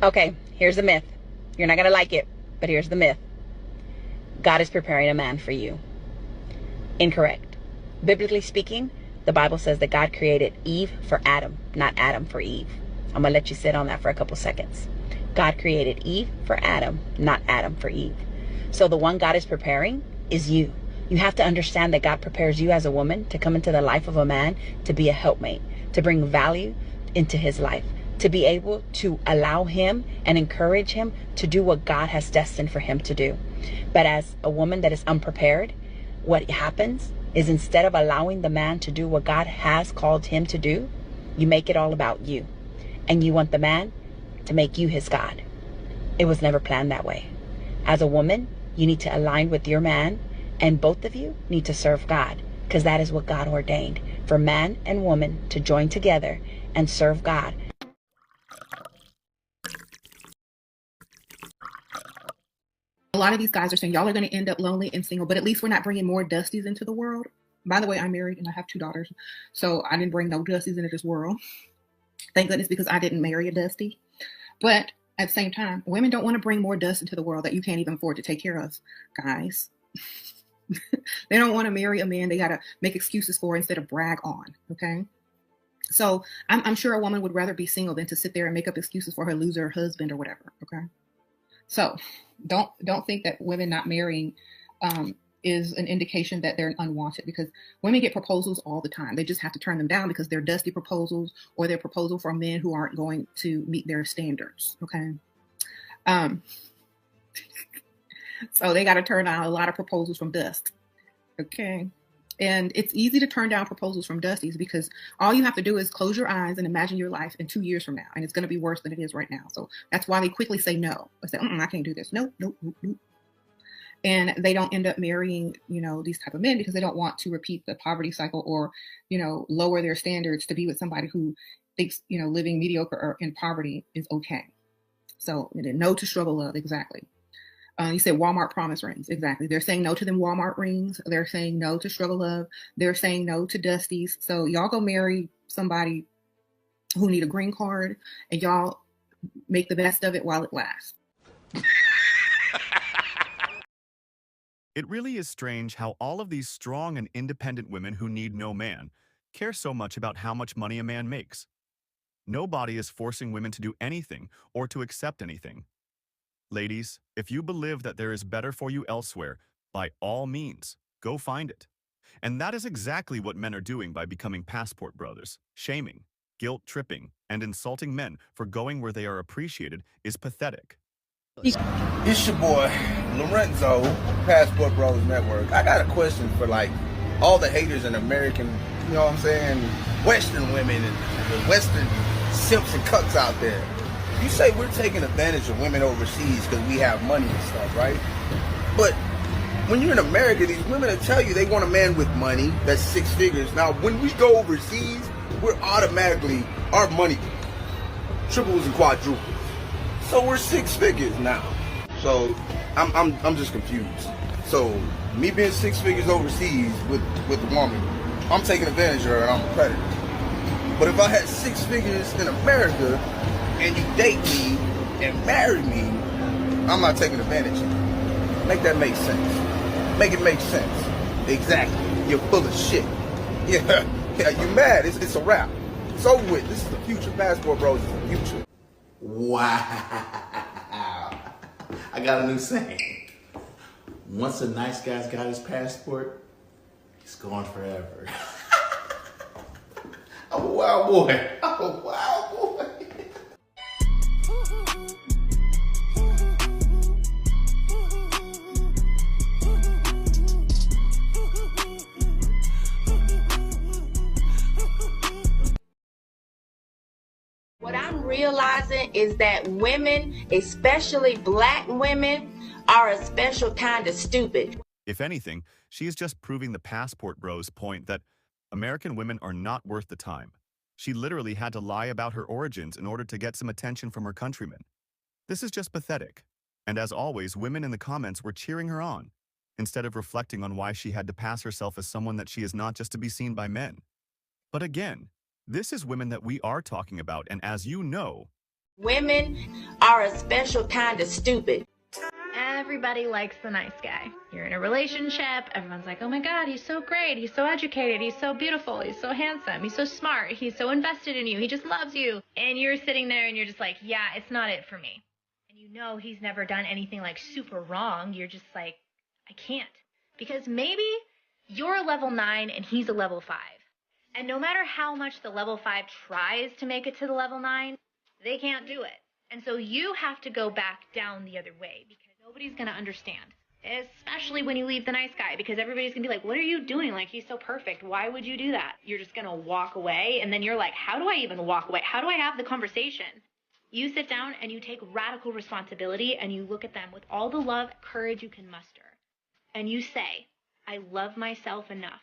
Okay, here's the myth. You're not going to like it, but here's the myth. God is preparing a man for you. Incorrect. Biblically speaking, the Bible says that God created Eve for Adam, not Adam for Eve. I'm going to let you sit on that for a couple seconds. God created Eve for Adam, not Adam for Eve. So the one God is preparing is you. You have to understand that God prepares you as a woman to come into the life of a man, to be a helpmate, to bring value into his life, to be able to allow him and encourage him to do what God has destined for him to do. But as a woman that is unprepared, what happens is instead of allowing the man to do what God has called him to do, you make it all about you. And you want the man to make you his God. It was never planned that way. As a woman, you need to align with your man, and both of you need to serve God, because that is what God ordained, for man and woman to join together and serve God. A lot of these guys are saying y'all are going to end up lonely and single, but at least we're not bringing more Dusties into the world. By the way, I'm married and I have 2 daughters, so I didn't bring no Dusties into this world. Thank goodness, because I didn't marry a Dusty. But at the same time, women don't want to bring more dust into the world that you can't even afford to take care of, guys. They don't want to marry a man they got to make excuses for instead of brag on, okay? So I'm sure a woman would rather be single than to sit there and make up excuses for her loser husband or whatever, okay? So don't think that women not marrying is an indication that they're unwanted, because women get proposals all the time. They just have to turn them down because they're dusty proposals, or they're proposal from men who aren't going to meet their standards, okay? So they got to turn down a lot of proposals from dust, okay? And it's easy to turn down proposals from dusties because all you have to do is close your eyes and imagine your life in 2 years from now, and it's going to be worse than it is right now. So that's why they quickly say no. They say, I can't do this. Nope. And they don't end up marrying, these type of men because they don't want to repeat the poverty cycle or, lower their standards to be with somebody who thinks, living mediocre or in poverty is okay. So no to struggle love, exactly. You said Walmart promise rings. Exactly. They're saying no to them Walmart rings. They're saying no to struggle love. They're saying no to Dusties. So y'all go marry somebody who need a green card, and y'all make the best of it while it lasts. It really is strange how all of these strong and independent women who need no man care so much about how much money a man makes. Nobody is forcing women to do anything or to accept anything. Ladies, if you believe that there is better for you elsewhere, by all means, go find it. And that is exactly what men are doing by becoming passport brothers. Shaming, guilt-tripping, and insulting men for going where they are appreciated is pathetic. It's your boy, Lorenzo, Passport Bros Network. I got a question for all the haters in American, Western women and the Western simps and cucks out there. You say we're taking advantage of women overseas because we have money and stuff, right? But when you're in America, these women will tell you they want a man with money that's 6 figures. Now, when we go overseas, we're automatically, our money triples and quadruples. So we're 6 figures now. So I'm just confused. So me being 6 figures overseas with a woman, I'm taking advantage of her and I'm a predator. But if I had 6 figures in America and you date me and marry me, I'm not taking advantage of you. Make that make sense. Make it make sense. Exactly. You're full of shit. Yeah, you mad. It's a wrap. It's over with. This is the future. Passport Bros is the future. Wow. I got a new saying. Once a nice guy's got his passport, he's gone forever. I'm a wild boy. I'm a wild boy. What I'm realizing is that women, especially black women, are a special kind of stupid. If anything, she is just proving the passport bros' point that American women are not worth the time. She literally had to lie about her origins in order to get some attention from her countrymen. This is just pathetic. And as always, women in the comments were cheering her on, instead of reflecting on why she had to pass herself as someone that she is not just to be seen by men. But again, this is women that we are talking about, and as you know, Women are a special kind of stupid. Everybody likes the nice guy. You're in a relationship, everyone's like, oh my God, he's so great, he's so educated, he's so beautiful, he's so handsome, he's so smart, he's so invested in you, he just loves you. And you're sitting there and you're just like, yeah, it's not it for me. And you know he's never done anything like super wrong. You're just like, I can't. Because maybe you're a level 9 and he's a level 5. And no matter how much the level 5 tries to make it to the level 9, they can't do it. And so you have to go back down the other way because nobody's going to understand, especially when you leave the nice guy, because everybody's going to be like, what are you doing? Like, he's so perfect. Why would you do that? You're just going to walk away. And then you're like, how do I even walk away? How do I have the conversation? You sit down and you take radical responsibility and you look at them with all the love, courage you can muster. And you say, I love myself enough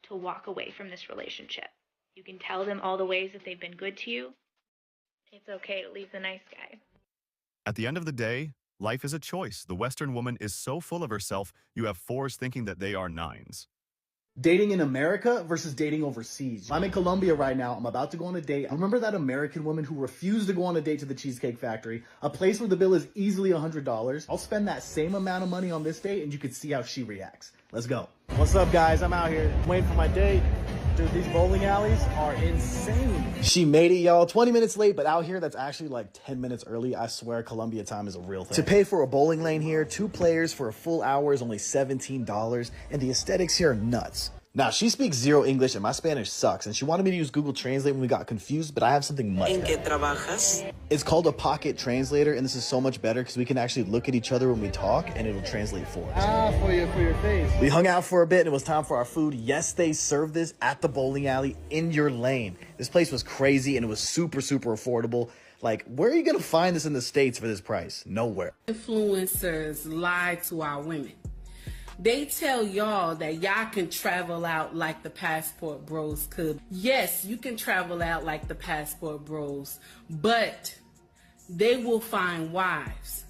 to walk away from this relationship. You can tell them all the ways that they've been good to you. It's okay to leave the nice guy. At the end of the day, life is a choice. The Western woman is so full of herself, you have 4s thinking that they are 9s. Dating in America versus dating overseas. I'm in Colombia right now. I'm about to go on a date. Remember that American woman who refused to go on a date to the Cheesecake Factory? A place where the bill is easily $100. I'll spend that same amount of money on this date and you can see how she reacts. Let's go. What's up, guys? I'm out here waiting for my date. Dude, these bowling alleys are insane. She made it, y'all. 20 minutes late, but out here, that's actually like 10 minutes early. I swear, Colombia time is a real thing. To pay for a bowling lane here, 2 players for a full hour is only $17, and the aesthetics here are nuts. Now, she speaks zero English, and my Spanish sucks, and she wanted me to use Google Translate when we got confused, but I have something much better. ¿En qué trabajas? It's called a pocket translator, and this is so much better because we can actually look at each other when we talk, and it'll translate for us. For your face. We hung out for a bit, and it was time for our food. Yes, they served this at the bowling alley in your lane. This place was crazy, and it was super, super affordable. Like, where are you going to find this in the States for this price? Nowhere. Influencers lie to our women. They tell y'all that y'all can travel out like the passport bros could. Yes, you can travel out like the passport bros, but they will find wives.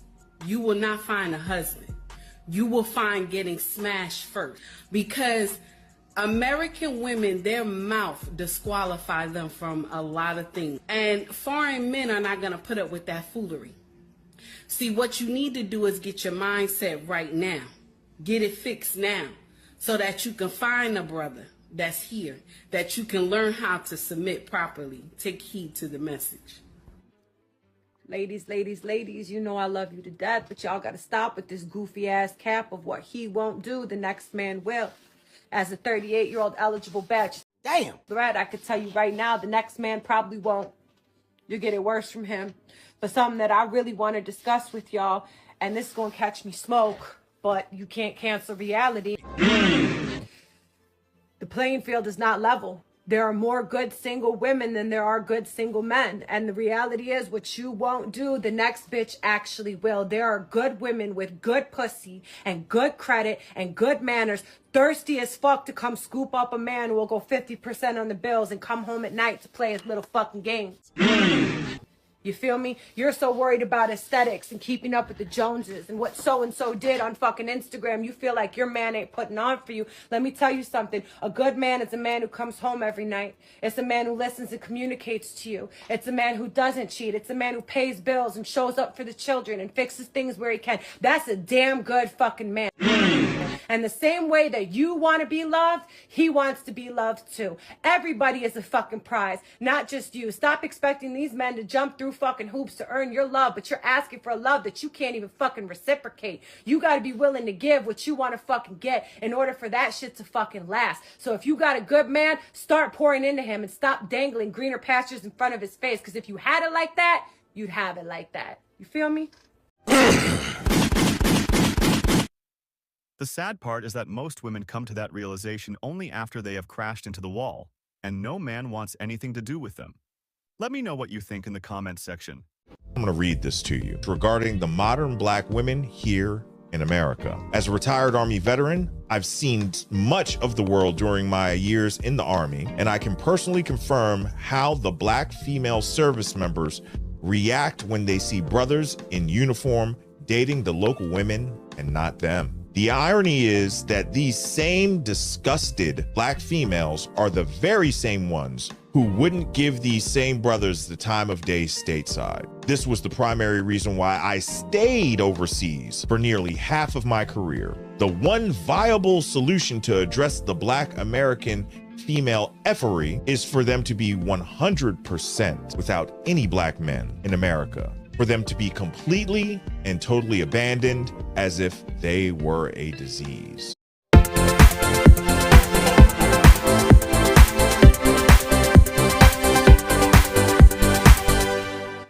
You will not find a husband. You will find getting smashed first, because American women, their mouth disqualifies them from a lot of things. And foreign men are not going to put up with that foolery. See, what you need to do is get your mindset right now. Get it fixed now so that you can find a brother that's here, that you can learn how to submit properly. Take heed to the message. Ladies, ladies, ladies, you know I love you to death, but y'all got to stop with this goofy ass cap of what he won't do, the next man will. As a 38-year-old eligible batch. Damn. Brad, I could tell you right now, the next man probably won't. You'll get it worse from him. But something that I really want to discuss with y'all, and this is going to catch me smoke, but you can't cancel reality. The playing field is not level. There are more good single women than there are good single men. And the reality is, what you won't do, the next bitch actually will. There are good women with good pussy and good credit and good manners, thirsty as fuck to come scoop up a man who will go 50% on the bills and come home at night to play his little fucking games. You feel me? You're so worried about aesthetics and keeping up with the Joneses and what so-and-so did on fucking Instagram. You feel like your man ain't putting on for you. Let me tell you something. A good man is a man who comes home every night. It's a man who listens and communicates to you. It's a man who doesn't cheat. It's a man who pays bills and shows up for the children and fixes things where he can. That's a damn good fucking man. And the same way that you want to be loved, he wants to be loved too. Everybody is a fucking prize, not just you. Stop expecting these men to jump through fucking hoops to earn your love, but you're asking for a love that you can't even fucking reciprocate. You got to be willing to give what you want to fucking get in order for that shit to fucking last. So if you got a good man, start pouring into him and stop dangling greener pastures in front of his face, because if you had it like that, you'd have it like that. You feel me? The sad part is that most women come to that realization only after they have crashed into the wall, and no man wants anything to do with them. Let me know what you think in the comments section. I'm going to read this to you regarding the modern black women here in America. As a retired Army veteran, I've seen much of the world during my years in the Army, and I can personally confirm how the black female service members react when they see brothers in uniform dating the local women and not them. The irony is that these same disgusted black females are the very same ones who wouldn't give these same brothers the time of day stateside. This was the primary reason why I stayed overseas for nearly half of my career. The one viable solution to address the Black American female effery is for them to be 100% without any Black men in America, for them to be completely and totally abandoned as if they were a disease.